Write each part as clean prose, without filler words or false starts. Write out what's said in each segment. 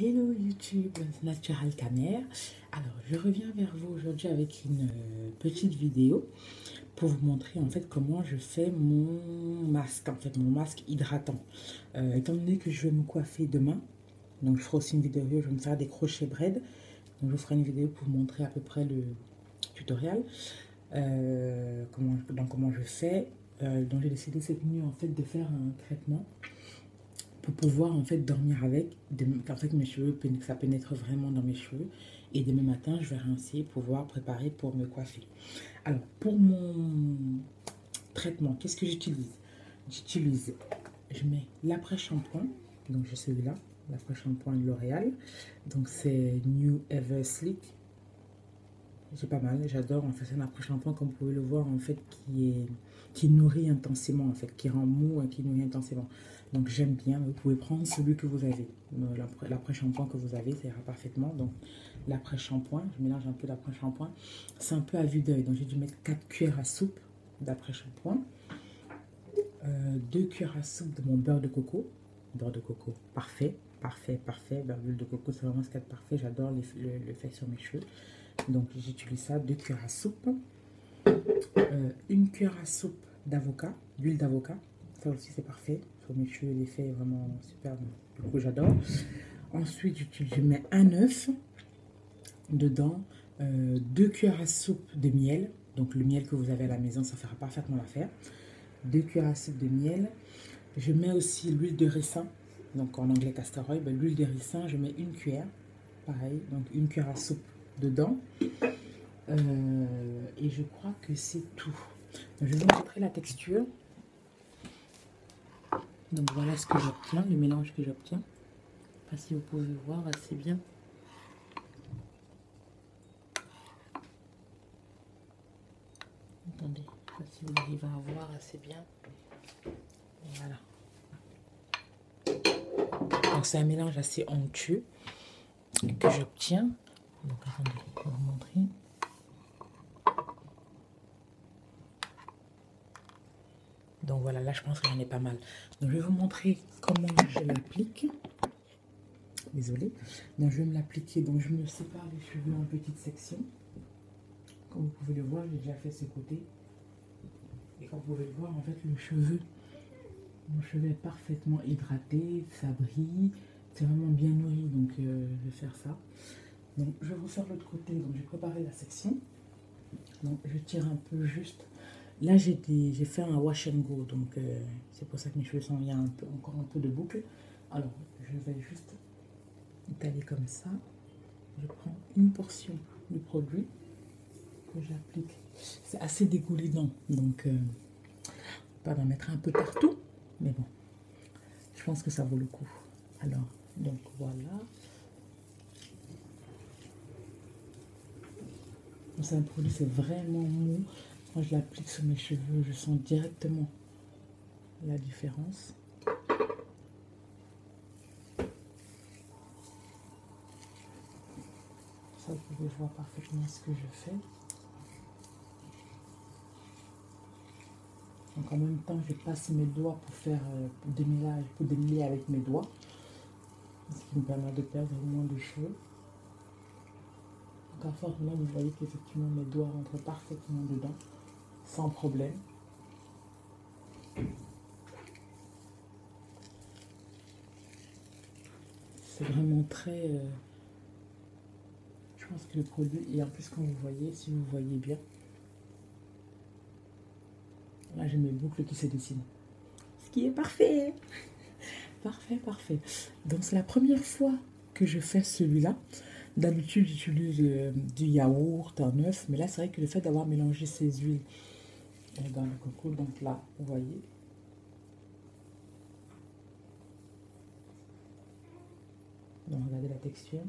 Hello YouTube, Natural Camer. Alors, je reviens vers vous aujourd'hui avec une petite vidéo pour vous montrer en fait comment je fais mon masque, mon masque hydratant. Étant donné que je vais me coiffer demain, donc je ferai aussi une vidéo, je vais me faire des crochets braid. Donc je ferai une vidéo pour vous montrer à peu près le tutoriel, comment je fais. Donc j'ai décidé cette nuit en fait de faire un traitement pour pouvoir en fait dormir avec, qu'en fait mes cheveux, ça pénètre vraiment dans mes cheveux. Et demain matin, je vais rincer, pouvoir préparer pour me coiffer. Alors, pour mon traitement, qu'est-ce que j'utilise? Je mets l'après-shampoing, donc j'ai celui-là, l'après-shampoing L'Oréal. Donc c'est New Ever Slick. C'est pas mal, j'adore. En fait, c'est un après-shampoing, comme vous pouvez le voir, en fait, qui nourrit intensément, en fait, qui rend mou et qui nourrit intensément. Donc j'aime bien. Vous pouvez prendre celui que vous avez. L'après-shampoing que vous avez, ça ira parfaitement. Donc l'après-shampoing, je mélange un peu d'après-shampoing. C'est un peu à vue d'œil. Donc j'ai dû mettre 4 cuillères à soupe d'après-shampoing. 2 cuillères à soupe de mon beurre de coco. Beurre de coco, parfait, parfait, parfait. Beurre d'huile de coco, c'est vraiment ce qu'il y a de parfait. J'adore le faire sur mes cheveux. Donc j'utilise ça, 2 cuillères à soupe. 1 cuillère à soupe d'avocat, d'huile d'avocat. Ça aussi c'est parfait. Sur mes cheveux, l'effet est vraiment super. Du coup j'adore. Ensuite je mets un œuf dedans. 2 cuillères à soupe de miel. Donc le miel que vous avez à la maison, ça fera parfaitement l'affaire. 2 cuillères à soupe de miel. Je mets aussi l'huile de ricin. Donc en anglais castor oil. L'huile de ricin, je mets 1 cuillère. Pareil, donc 1 cuillère à soupe dedans. Et je crois que c'est tout. Donc, je vais vous montrer la texture. Donc voilà ce que j'obtiens, le mélange que j'obtiens. Je ne sais pas si vous pouvez voir assez bien. Attendez, je ne sais pas si vous arrivez à voir assez bien. Voilà. Donc c'est un mélange assez onctueux que j'obtiens. Donc attendez, je vais vous montrer. Donc voilà, là je pense que j'en ai pas mal. Donc je vais vous montrer comment je l'applique. Désolée. Donc je vais me l'appliquer. Donc je me sépare les cheveux en petites sections. Comme vous pouvez le voir, j'ai déjà fait ce côté. Et comme vous pouvez le voir, en fait, mon cheveu est parfaitement hydraté, ça brille, c'est vraiment bien nourri. Donc je vais faire ça. Donc je vais vous faire l'autre côté. Donc j'ai préparé la section. Donc je tire un peu juste. Là j'ai fait un wash and go. Donc c'est pour ça que mes cheveux sont, il y a encore un peu de boucle. Alors je vais juste étaler comme ça. Je prends une portion du produit que j'applique. C'est assez dégoulinant, donc pas d'en mettre un peu partout, mais bon, je pense que ça vaut le coup. Alors, donc voilà. C'est un produit, c'est vraiment mou. Quand je l'applique sur mes cheveux, je sens directement la différence. Ça, vous pouvez voir parfaitement ce que je fais. Donc en même temps, je passe mes doigts pour faire pour démêler avec mes doigts. Ce qui me permet de perdre moins de cheveux. Donc à force, là, vous voyez qu'effectivement mes doigts rentrent parfaitement dedans, sans problème. C'est vraiment très... je pense que le produit, et en plus quand vous voyez, si vous voyez bien, là j'ai mes boucles qui se dessinent. Ce qui est parfait. Parfait, parfait. Donc c'est la première fois que je fais celui-là. D'habitude j'utilise du yaourt, un œuf, mais là c'est vrai que le fait d'avoir mélangé ces huiles dans le coco, donc là, vous voyez. Donc regardez la texture.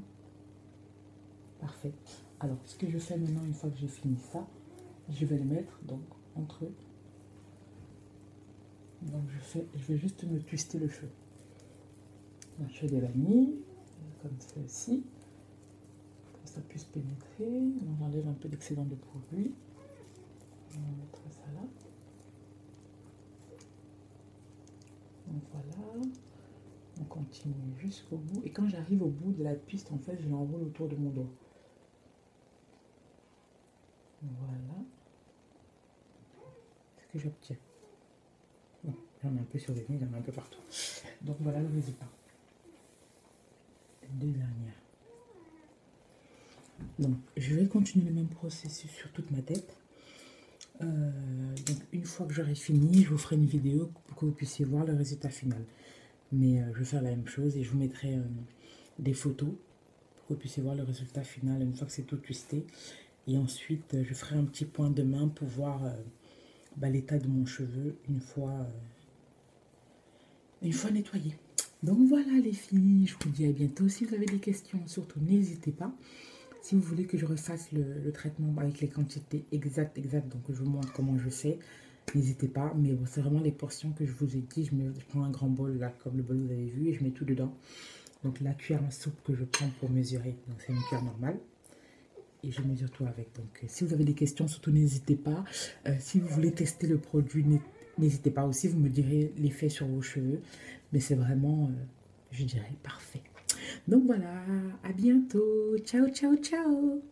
Parfait. Alors ce que je fais maintenant, une fois que j'ai fini ça, je vais le mettre donc entre eux. Donc je vais juste me twister le cheveu. Je fais des vanilles, comme celle-ci, pour que ça puisse pénétrer. Donc j'enlève un peu d'excédent de produit. On va mettre ça là. Donc voilà. On continue jusqu'au bout. Et quand j'arrive au bout de la piste, en fait, je l'enroule autour de mon doigt. Voilà. Ce que j'obtiens. Bon, j'en ai un peu sur les nez, j'en ai un peu partout. Donc voilà le résultat. Les deux dernières. Donc, je vais continuer le même processus sur toute ma tête. Donc, une fois que j'aurai fini, je vous ferai une vidéo pour que vous puissiez voir le résultat final. Mais je vais faire la même chose et je vous mettrai des photos pour que vous puissiez voir le résultat final une fois que c'est tout twisté. Et ensuite, je ferai un petit point de main pour voir l'état de mon cheveu une fois nettoyé. Donc voilà les filles, je vous dis à bientôt. Si vous avez des questions, surtout n'hésitez pas. Si vous voulez que je refasse le traitement avec les quantités exactes, donc je vous montre comment je fais, n'hésitez pas. Mais bon, c'est vraiment les portions que je vous ai dit. Je prends un grand bol là, comme le bol que vous avez vu, et je mets tout dedans. Donc la cuillère à soupe que je prends pour mesurer, donc c'est une cuillère normale. Et je mesure tout avec. Donc si vous avez des questions, surtout n'hésitez pas. Si vous voulez tester le produit, n'hésitez pas aussi. Vous me direz l'effet sur vos cheveux. Mais c'est vraiment, je dirais, parfait. Donc voilà, à bientôt. Ciao, ciao, ciao.